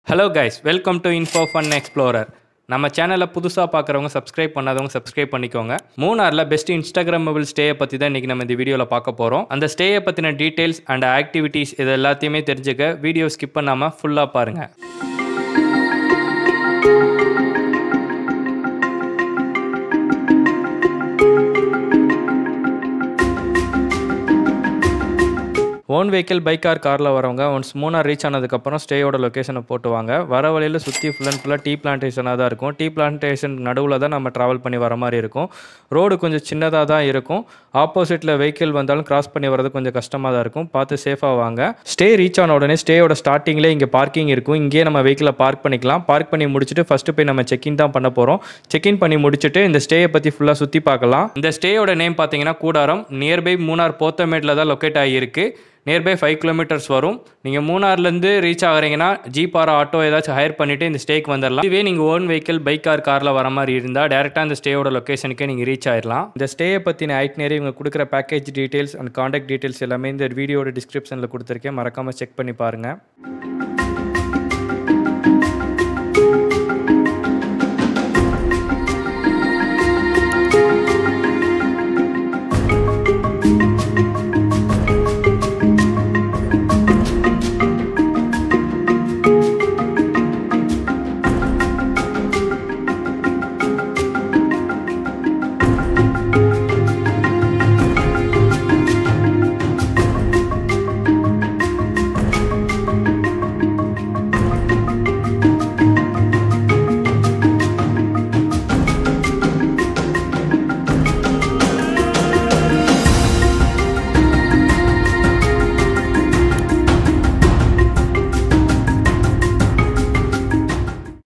Hello guys, welcome to Info Fun Explorer. நம்ம சேனலை புதுசாக பார்க்குறவங்க சப்ஸ்கிரைப் பண்ணாதவங்க சப்ஸ்கிரைப் பண்ணிக்கோங்க. மூணாரில் பெஸ்ட் இன்ஸ்டாகிராமபிள் ஸ்டேயை பற்றி தான் இன்றைக்கி நம்ம இந்த வீடியோவில் பார்க்க போகிறோம். அந்த ஸ்டேயை பற்றின டீட்டெயில்ஸ் அண்ட் ஆக்டிவிட்டீஸ் இது எல்லாத்தையுமே தெரிஞ்சுக்க வீடியோ ஸ்கிப் பண்ணாமல் ஃபுல்லாக பாருங்கள். ஓன் வெஹிக்கிள் பைக் காரில் வரவங்க ஒன்ஸ் மூணார் ரீச் ஆனதுக்கப்புறம் ஸ்டேயோட லொக்கேஷனை போட்டுவாங்க. வர வழியில் சுற்றி ஃபுல்லாக டீ பிளான்டேஷனாக தான் இருக்கும். டீ பிளான்டேஷன் நடுவில் தான் நம்ம ட்ராவல் பண்ணி வர மாதிரி இருக்கும். ரோடு கொஞ்சம் சின்னதாக தான் இருக்கும். ஆப்போசிட்டில் வெஹிக்கிள் வந்தாலும் கிராஸ் பண்ணி வரது கொஞ்சம் கஷ்டமாக தான் இருக்கும். பார்த்து சேஃபாக வாங்க. ஸ்டே ரீச் ஆன உடனே ஸ்டேயோட ஸ்டார்டிங்லேயே இங்கே பார்க்கிங் இருக்கும். இங்கேயே நம்ம வெஹிக்கிளை பார்க் பண்ணிக்கலாம். பார்க் பண்ணி முடிச்சுட்டு ஃபஸ்ட்டு போய் நம்ம செக்இன் தான் பண்ண போகிறோம். செக்இன் பண்ணி முடிச்சுட்டு இந்த ஸ்டேயை பற்றி ஃபுல்லாக சுற்றி பார்க்கலாம். இந்த ஸ்டேயோட நேம் பார்த்தீங்கன்னா கூடாரம். நியர்பை மூணார் போத்தமேட்டில் தான் லொக்கேட் ஆகியிருக்கு. நியர்பை 5 கிலோமீட்டர்ஸ் வரும். நீங்கள் மூணார்லேருந்து ரீச் ஆகிறீங்கன்னா ஜீப் ஆர் ஆட்டோ ஏதாச்சும் ஹையர் பண்ணிவிட்டு இந்த ஸ்டேக்கு வந்துடலாம். இதுவே நீங்கள் ஓன் வெஹிக்கிள் பைக் காரில் வர மாதிரி இருந்தால் டேரெக்டாக இந்த ஸ்டேயோட லொக்கேஷனுக்கே நீங்கள் ரீச் ஆகிடலாம். இந்த ஸ்டேயை பற்றின ஐட்னரி இவங்க கொடுக்குற package details and contact details எல்லாமே இந்த வீடியோட டிஸ்கிரிப்ஷனில் கொடுத்துருக்கேன். மறக்காமல் செக் பண்ணி பாருங்கள்.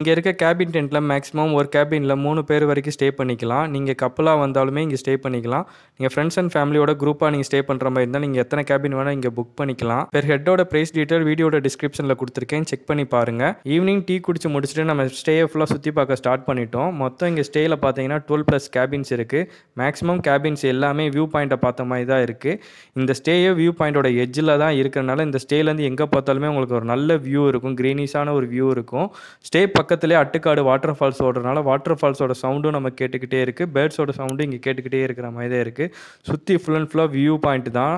இங்கே இருக்க கேபின் டென்ட்டில் மேக்ஸிமம் ஒரு கேபினில் 3 பேர் வரைக்கும் ஸ்டே பண்ணிக்கலாம். நீங்கள் கப்பலாக வந்தாலுமே இங்கே ஸ்டே பண்ணிக்கலாம். நீங்கள் ஃப்ரெண்ட்ஸ் அண்ட் ஃபேமிலியோட குரூப்பாக நீங்கள் ஸ்டே பண்ணுற மாதிரி இருந்தால் நீங்கள் எத்தனை கேபின் வேணால் இங்கே புக் பண்ணிக்கலாம். பெர் ஹெட்டோட ப்ரைஸ் டீட்டெயில் வீடியோட டிஸ்கிரிப்ஷனில் கொடுத்துருக்கேன். செக் பண்ணி பாருங்கள். ஈவினிங் டீ குடிச்சு முடிச்சுட்டு நம்ம ஸ்டேயை ஃபுல்லாக சுற்றி பார்க்க ஸ்டார்ட் பண்ணிட்டோம். மொத்தம் இங்கே ஸ்டேயில் பார்த்தீங்கன்னா 12+ கேபின்ஸ் இருக்குது. மேக்ஸிமம் கேபின்ஸ் எல்லாமே வியூ பாயிண்ட்டை பார்த்த மாதிரி தான் இருக்குது. இந்த ஸ்டேயே வியூ பாயிண்டோட எட்ஜில் தான் இருக்கிறனால இந்த ஸ்டேலேருந்து எங்கே பார்த்தாலுமே உங்களுக்கு ஒரு நல்ல வியூ இருக்கும். க்ரீனிஷான ஒரு வியூ இருக்கும். ஸ்டே பக்கத்துலேயே அட்டுக்காடு வாட்டர் ஃபால்ஸ் ஓடுறதுனால வாட்டர் ஃபால்ஸோட சவுண்டும் நம்ம கேட்டுக்கிட்டே இருக்குது. பேர்ட்ஸோட சவுண்டும் இங்கே கேட்டுக்கிட்டே இருக்கிற மாதிரி தான் இருக்குது. சுற்றி ஃபுல் அண்ட் ஃபுல்லாக வியூ பாயிண்ட் தான்.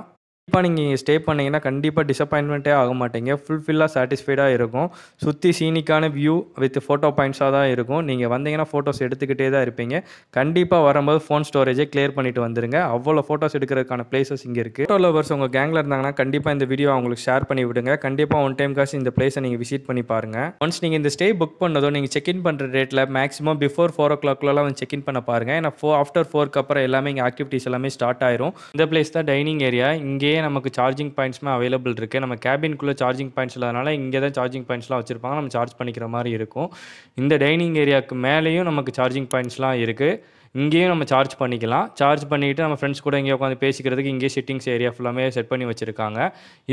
கண்டிப்பாக நீங்கள் இங்கே ஸ்டே பண்ணிங்கன்னா கண்டிப்பாக டிசப்பாயின்மெண்ட்டே ஆக மாட்டீங்க. ஃபுல்ஃபில்லாக சாட்டிஸ்ஃபைடாக இருக்கும். சுற்றி சீனிக்கான வியூ வித் ஃபோட்டோ பாயிண்ட்ஸாக தான் இருக்கும். நீங்கள் வந்தீங்கன்னா ஃபோட்டோஸ் எடுத்துக்கிட்டே தான் இருப்பீங்க. கண்டிப்பாக வரும்போது ஃபோன் ஸ்டோரேஜை கிளியர் பண்ணிட்டு வந்துருங்க. அவ்வளோ ஃபோட்டோஸ் எடுக்கிறதுக்கான பிளேசஸ் இங்கே இருக்குது. ஃபோட்டோ லவர்ஸ் உங்கள் கேங்கில் இருந்தாங்கன்னா கண்டிப்பாக இந்த வீடியோ அவங்களுக்கு ஷேர் பண்ணி விடுங்க. கண்டிப்பாக ஒன் டைம் காசு இந்த பிளேஸை நீங்கள் விசிட் பண்ணி பாருங்கள். ஒன்ஸ் நீங்கள் இந்த ஸ்டே புக் பண்ணதோ நீங்கள் செக்இன் பண்ணுற டேட்டில் மேக்ஸிமம் பிஃபோர் 4 o'clockலாம் வந்து செக்இன் பண்ண பாருங்கள். ஏன்னா ஆஃப்டர் 4க்கு அப்புறம் எல்லாமே இங்கே ஆக்டிவிட்டீஸ் எல்லாமே ஸ்டார்ட் ஆயிரும். இந்த பிளேஸ் தான் டைனிங் ஏரியா. இங்கே நமக்கு சார்ஜிங் பாயிண்ட்ஸ்மே அவைலபிள் இருக்குது. நம்ம கேபின்குள்ளே சார்ஜிங் பாயிண்ட்ஸ் இல்லாதனால இங்கே தான் சார்ஜிங் பாயிண்ட்ஸ்லாம் வச்சுருப்பாங்க. நம்ம சார்ஜ் பண்ணிக்கிற மாதிரி இருக்கும். இந்த டைனிங் ஏரியாவுக்கு மேலேயும் நமக்கு சார்ஜிங் பாயிண்ட்ஸ்லாம் இருக்குது. இங்கேயும் நம்ம சார்ஜ் பண்ணிக்கலாம். சார்ஜ் பண்ணிவிட்டு நம்ம ஃப்ரெண்ட்ஸ் கூட இங்கே உட்காந்து பேசிக்கிறதுக்கு இங்கே சிட்டிங்ஸ் ஏரியா ஃபுல்லாமே செட் பண்ணி வச்சுருக்காங்க.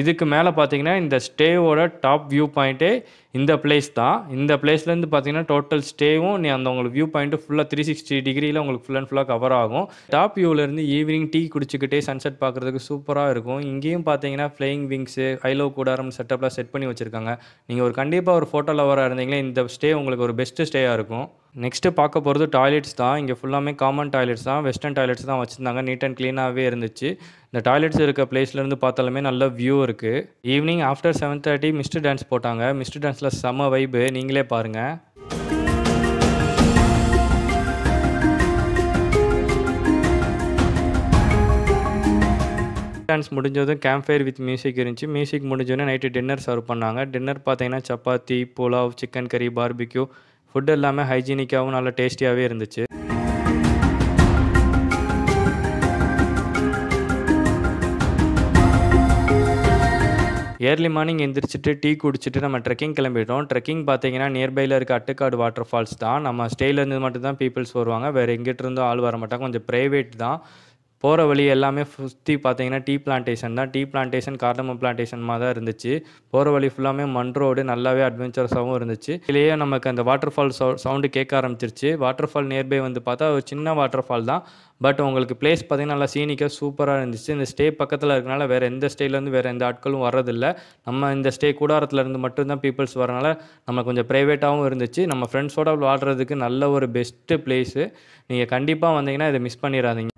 இதுக்கு மேலே பார்த்தீங்கன்னா இந்த ஸ்டேவோட டாப் வியூ பாயிண்ட்டே இந்த பிளேஸ் தான். இந்த பிளேஸ்லேருந்து பார்த்தீங்கன்னா டோட்டல் ஸ்டேவும் உங்களுக்கு வியூ பாயிண்ட்டு ஃபுல்லாக 360 டிகிரியில் உங்களுக்கு ஃபுல் அண்ட் ஃபுல்லாக கவர் ஆகும். டாப் வியூவிலேருந்து ஈவினிங் டீ குடிச்சிக்கிட்டே சன்செட் பார்க்குறதுக்கு சூப்பராக இருக்கும். இங்கேயும் பார்த்தீங்கன்னா ஃப்ளையிங் விங்ஸு ஐலோ கூடாரம் செட்டப்லாம் செட் பண்ணி வச்சுருக்காங்க. நீங்கள் கண்டிப்பாக ஒரு ஃபோட்டோ லவராக இருந்தீங்களே இந்த ஸ்டே உங்களுக்கு ஒரு பெஸ்ட்டு ஸ்டேயாக இருக்கும். நெக்ஸ்ட்டு பார்க்க போகிறது டாய்லெட்ஸ் தான். இங்கே ஃபுல்லாமே காமன் டாய்லெட்ஸ் தான். வெஸ்டர்ன் டாய்லெட்ஸ் தான் வச்சுருந்தாங்க. நீட் அண்ட் க்ளீனாகவே இருந்துச்சு. இந்த டாய்லெட்ஸ் இருக்க பிளேஸ்லேருந்து பார்த்தாலுமே நல்ல வியூ இருக்குது. ஈவினிங் ஆஃப்டர் 7:30 மிஸ்டர் டான்ஸ் போட்டாங்க. மிஸ்டர் டான்ஸில் செம்ம வைப்பு. நீங்களே பாருங்கள். டான்ஸ் முடிஞ்சதும் கேம்ப் ஃபயர் வித் மியூசிக் இருந்துச்சு. மியூசிக் முடிஞ்சோடனே நைட்டு டின்னர் சர்வ் பண்ணாங்க. டின்னர் பார்த்தீங்கன்னா சப்பாத்தி, புலாவ், சிக்கன் கறி, பார்பிக்யூ ஃபுட் எல்லாமே ஹைஜீனிக்காகவும் நல்லா டேஸ்டியாகவே இருந்துச்சு. ஏர்லி மார்னிங் எந்திரிச்சிட்டு டீ குடிச்சிட்டு நம்ம ட்ரெக்கிங் கிளம்பிட்டோம். ட்ரெக்கிங் பார்த்தீங்கன்னா நியர்பையில் இருக்க அட்டுக்காடு வாட்டர் ஃபால்ஸ் தான். நம்ம ஸ்டேலேருந்து மட்டும் தான் பீப்புள்ஸ் வருவாங்க. வேறு எங்கிட்ட இருந்தும் ஆள் வர மாட்டாங்க. கொஞ்சம் ப்ரைவேட் தான். போகிற வழி எல்லாமே சுற்றி பார்த்தீங்கன்னா டீ பிளான்டேஷன் தான். டீ பிளான்டேஷன், கார்டமம் பிளான்டேஷன் மாதிரி தான் இருந்துச்சு. போகிற வழி ஃபுல்லாமே மண் ரோடு, நல்லாவே அட்வென்ச்சரஸாகவும் இருந்துச்சு. இதுலேயே நமக்கு அந்த வாட்டர் ஃபால் சவுண்டு கேட்க ஆரம்பிச்சிருச்சு. வாட்டர் ஃபால் நியர்பை வந்து பார்த்தா ஒரு சின்ன வாட்டர் ஃபால் தான். பட் உங்களுக்கு பிளேஸ் பார்த்தீங்கன்னா நல்லா சீனிக்காக சூப்பராக இருந்துச்சு. இந்த ஸ்டே பக்கத்தில் இருக்கனால வேறு எந்த ஸ்டேலேருந்து வேறு எந்த ஆட்களும் வர்றதில்ல. நம்ம இந்த ஸ்டே கூடாரத்துலேருந்து மட்டும்தான் பீப்புள்ஸ் வரனால நம்ம கொஞ்சம் ப்ரைவேட்டாகவும் இருந்துச்சு. நம்ம ஃப்ரெண்ட்ஸோட விளாடுறதுக்கு நல்ல ஒரு பெஸ்ட்டு பிளேஸு. நீங்கள் கண்டிப்பாக வந்தீங்கன்னா இதை மிஸ் பண்ணிடாதீங்க.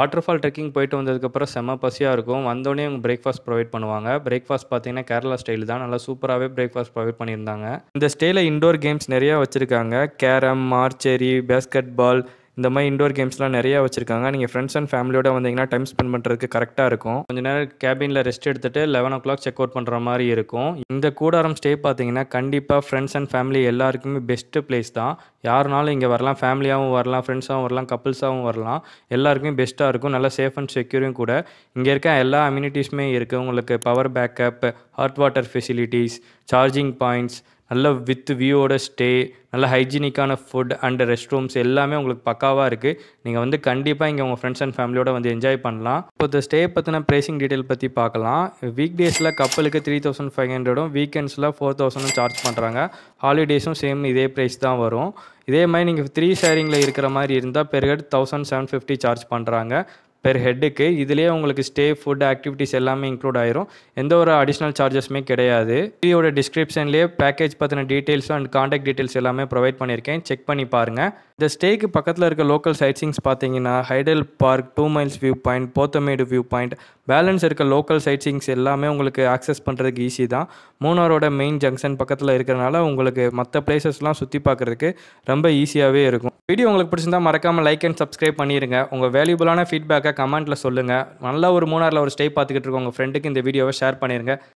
வாட்டர் ஃபால் ட்ரெக்கிங் போயிட்டு வந்ததுக்கப்புறம் செம்ம பசியாக இருக்கும். வந்தோடனே அவங்க பிரேக்ஃபாஸ்ட் ப்ரொவைட் பண்ணுவாங்க. பிரேக்ஃபாஸ்ட் பார்த்தீங்கன்னா கேரளா ஸ்டைல் தான். நல்லா சூப்பராகவே பிரேக்ஃபாஸ்ட் ப்ரொவைட் பண்ணியிருந்தாங்க. இந்த ஸ்டேயில் இண்டோர் கேம்ஸ் நிறையா வச்சுருக்காங்க. கேரம், மார்ச்செரி, பேஸ்கெட் பால், இந்த மாதிரி இண்டோர் கேம்ஸ்லாம் நிறையா வச்சுருக்காங்க. நீங்கள் ஃப்ரெண்ட்ஸ் அண்ட் ஃபேமிலியோட வந்தீங்கன்னா டைம் ஸ்பெண்ட் பண்ணுறதுக்கு கரெக்டாக இருக்கும். கொஞ்சம் நேரம் கேபினில் ரெஸ்ட் எடுத்துகிட்டு 11 o'clock செக் அவுட் பண்ணுற மாதிரி இருக்கும். இந்த கூடாரம் ஸ்டே பார்த்தீங்கன்னா கண்டிப்பாக ஃப்ரெண்ட்ஸ் அண்ட் ஃபேமிலி எல்லாருக்குமே பெஸ்ட்டு பிளேஸ் தான். யாருனாலும் இங்கே வரலாம். ஃபேமிலியாகவும் வரலாம், ஃப்ரெண்ட்ஸாகவும் வரலாம், கப்புள்ஸாகவும் வரலாம். எல்லாருக்குமே பெஸ்ட்டாக இருக்கும். நல்லா சேஃப் அண்ட் செக்யூரும் கூட. இங்கே இருக்க எல்லா அம்யூனிட்டிஸுமே இருக்குது. உங்களுக்கு power backup, hot water facilities, charging points, நல்ல வித் வியூவோட ஸ்டே, நல்ல ஹைஜீனிக்கான ஃபுட் அண்ட் ரெஸ்ட் ரூம்ஸ் எல்லாமே உங்களுக்கு பக்காவாக இருக்குது. நீங்கள் வந்து கண்டிப்பாக இங்கே உங்கள் ஃப்ரெண்ட்ஸ் அண்ட் ஃபேமிலியோட வந்து என்ஜாய் பண்ணலாம். இப்போ இந்த ஸ்டே பற்றின ப்ரைஸிங் டீட்டெயில் பற்றி பார்க்கலாம். வீக் டேஸில் கப்பலுக்கு 3,500, வீக்கெண்ட்ஸில் 4,000 சார்ஜ் பண்ணுறாங்க. ஹாலிடேஸும் சேம் இதே ப்ரைஸ் தான் வரும். இதே மாதிரி நீங்கள் 3 ஷேரிங்கில் இருக்கிற மாதிரி இருந்தால் பெர் ஹெட் 1,750 சார்ஜ் பண்ணுறாங்க பெர் ஹெட்டுக்கு. இதுலேயே உங்களுக்கு ஸ்டே, ஃபுட், ஆக்டிவிட்டிஸ் எல்லாமே இன்க்ளூட் ஆயிரும். எந்த ஒரு அடிஷ்னல் சார்ஜஸுமே கிடையாது. வீடியோட டிஸ்கிரிப்ஷன்லேயே பேக்கேஜ் பற்றின டீட்டெயில்ஸ் அண்ட் காண்டாக்ட் டீட்டெயில்ஸ் எல்லாமே ப்ரொவைட் பண்ணியிருக்கேன். செக் பண்ணி பாருங்கள். இந்த ஸ்டேக்கு பக்கத்தில் இருக்க லோக்கல் சைட்ஸிங்ஸ் பார்த்தீங்கன்னா hydel park, 2 miles view point, Bothamedu view point, balance இருக்க லோக்கல் சைட்ஸிங்ஸ் எல்லாமே உங்களுக்கு ஆக்சஸ் பண்ணுறதுக்கு ஈஸி தான். மூணாரோட மெயின் ஜங்ஷன் பக்கத்தில் இருக்கிறனால உங்களுக்கு மற்ற பிளேசஸ்லாம் சுற்றி பார்க்குறதுக்கு ரொம்ப ஈஸியாகவே இருக்கும். வீடியோ உங்களுக்கு பிடிச்சிருந்தா மறக்காமல் லைக் அண்ட் சப்ஸ்கிரைப் பண்ணிடுங்க. உங்கள் வேல்யூபிளான ஃபீட்பேக்கை கமெண்ட்டில் சொல்லுங்கள். நல்ல ஒரு மூணாரில் ஒரு ஸ்டே பார்த்துக்கிட்டு இருக்கோம் உங்கள் ஃப்ரெண்டுக்கு இந்த வீடியோவை ஷேர் பண்ணிடுங்க.